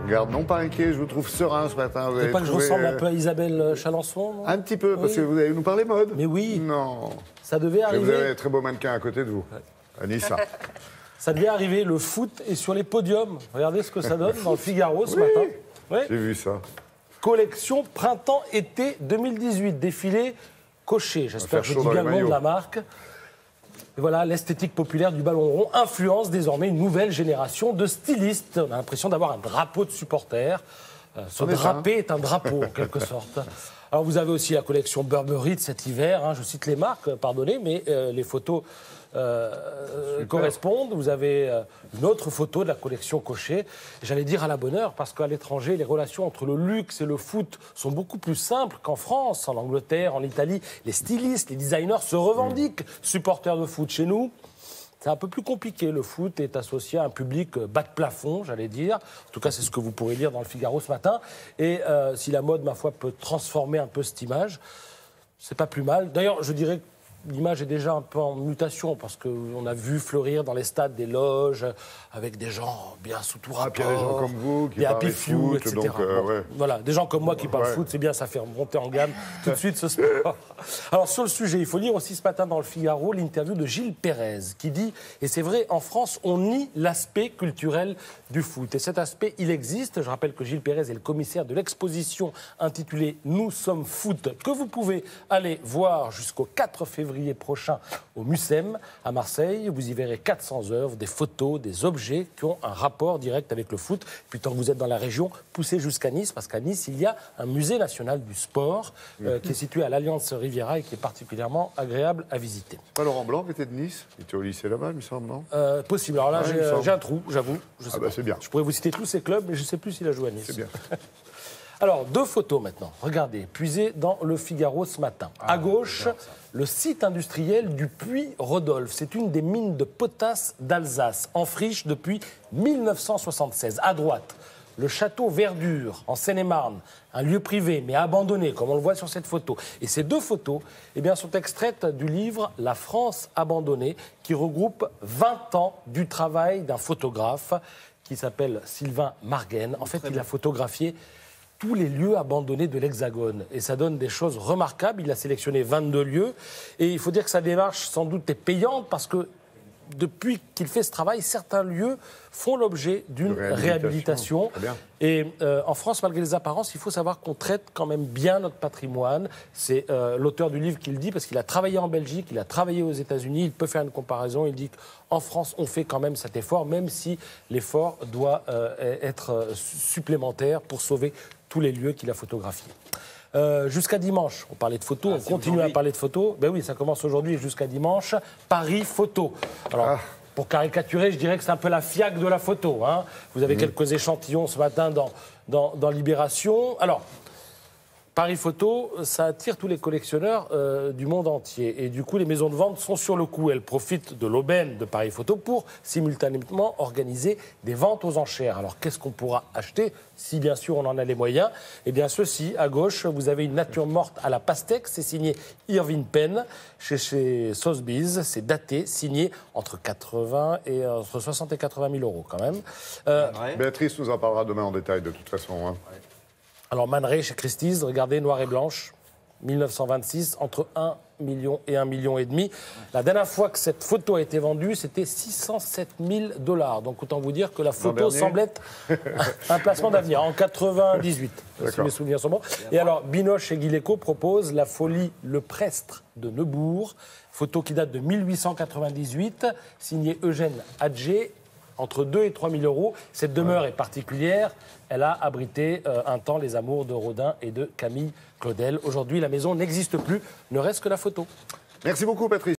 regarde, non pas inquiet, je vous trouve serein ce matin. C'est pas que je ressemble un peu à Isabelle Chalençon, non? Un petit peu, parce que vous allez nous parler mode. Mais oui. Non. Ça devait Et arriver. vous avez un très beau mannequin à côté de vous. Anissa. Ça devait arriver, le foot est sur les podiums. Regardez ce que ça donne dans le Figaro ce matin. Oui. J'ai vu ça. Collection printemps-été 2018, défilé coché. J'espère que je dis bien le nom de la marque. Et voilà, l'esthétique populaire du ballon rond influence désormais une nouvelle génération de stylistes. On a l'impression d'avoir un drapeau de supporters. Ce drapé est un drapeau, en quelque sorte. Alors, vous avez aussi la collection Burberry de cet hiver. Hein, je cite les marques, pardonnez, mais les photos correspondent. Vous avez une autre photo de la collection Cochet. J'allais dire à la bonne heure, parce qu'à l'étranger, les relations entre le luxe et le foot sont beaucoup plus simples qu'en France, en Angleterre, en Italie. Les stylistes, les designers se revendiquent supporters de foot. Chez nous, c'est un peu plus compliqué. Le foot est associé à un public bas de plafond, j'allais dire. En tout cas, c'est ce que vous pourrez lire dans le Figaro ce matin. Et si la mode, ma foi, peut transformer un peu cette image, c'est pas plus mal. D'ailleurs, je dirais que l'image est déjà un peu en mutation parce qu'on a vu fleurir dans les stades des loges avec des gens bien sous tout rapport. Puis il y a des gens comme vous qui des parlent happy few, foot, etc. donc, ouais. Voilà, des gens comme moi qui parlent foot, c'est bien, ça fait remonter en gamme tout de suite ce sport. Alors sur le sujet, il faut lire aussi ce matin dans le Figaro l'interview de Gilles Pérez qui dit, et c'est vrai, en France, on nie l'aspect culturel du foot. Et cet aspect, il existe. Je rappelle que Gilles Pérez est le commissaire de l'exposition intitulée « Nous sommes foot » que vous pouvez aller voir jusqu'au 4 février prochain au Mucem à Marseille. Vous y verrez 400 œuvres, des photos, des objets qui ont un rapport direct avec le foot. Puis tant que vous êtes dans la région, poussez jusqu'à Nice, parce qu'à Nice, il y a un musée national du sport qui est situé à l'Alliance Riviera et qui est particulièrement agréable à visiter. Pas Laurent Blanc qui était de Nice? Il était au lycée là-bas, il me semble, non? Possible. Alors là, j'ai un trou, j'avoue. C'est bien. Je pourrais vous citer tous ces clubs, mais je ne sais plus s'il a joué à Nice. C'est bien. Alors, deux photos maintenant. Regardez, puisées dans le Figaro ce matin. À gauche, le site industriel du Puy-Rodolphe. C'est une des mines de potasse d'Alsace, en friche depuis 1976. À droite, le château Verdure, en Seine-et-Marne, un lieu privé, mais abandonné, comme on le voit sur cette photo. Et ces deux photos sont extraites du livre « La France abandonnée », qui regroupe 20 ans du travail d'un photographe qui s'appelle Sylvain Margaine. En fait, il a photographié tous les lieux abandonnés de l'Hexagone. Et ça donne des choses remarquables. Il a sélectionné 22 lieux. Et il faut dire que sa démarche, sans doute, est payante parce que depuis qu'il fait ce travail, certains lieux font l'objet d'une réhabilitation. Et en France, malgré les apparences, il faut savoir qu'on traite quand même bien notre patrimoine. C'est l'auteur du livre qui le dit, parce qu'il a travaillé en Belgique, il a travaillé aux États-Unis, il peut faire une comparaison. Il dit qu'en France, on fait quand même cet effort, même si l'effort doit être supplémentaire pour sauver tous les lieux qu'il a photographiés. Jusqu'à dimanche, on parlait de photos, on continue à parler de photos. Ben oui, ça commence aujourd'hui jusqu'à dimanche. Paris Photo. Alors, pour caricaturer, je dirais que c'est un peu la FIAC de la photo. Hein. Vous avez quelques échantillons ce matin dans Libération. Alors, Paris Photo, ça attire tous les collectionneurs du monde entier. Et du coup, les maisons de vente sont sur le coup. Elles profitent de l'aubaine de Paris Photo pour simultanément organiser des ventes aux enchères. Alors, qu'est-ce qu'on pourra acheter, si bien sûr on en a les moyens? Eh bien, ceci, à gauche, vous avez une nature morte à la pastèque. C'est signé Irving Penn chez Sotheby's. C'est daté, signé entre 60 et 80 000 euros quand même. Béatrice nous en parlera demain en détail, de toute façon. Hein. Alors, Man Ray chez Christie's, regardez, noir et blanche, 1926, entre 1 million et 1,5 million. La dernière fois que cette photo a été vendue, c'était 607 000 $. Donc, autant vous dire que la photo semble être un placement d'avenir, en 98, si mes souvenirs sont bons. Et alors, Binoche et Guileco proposent La Folie Le Prestre de Neubourg, photo qui date de 1898, signée Eugène Adjé, entre 2 et 3 000 euros. Cette demeure est particulière. Elle a abrité un temps les amours de Rodin et de Camille Claudel. Aujourd'hui, la maison n'existe plus, ne reste que la photo. Merci beaucoup, Patrice.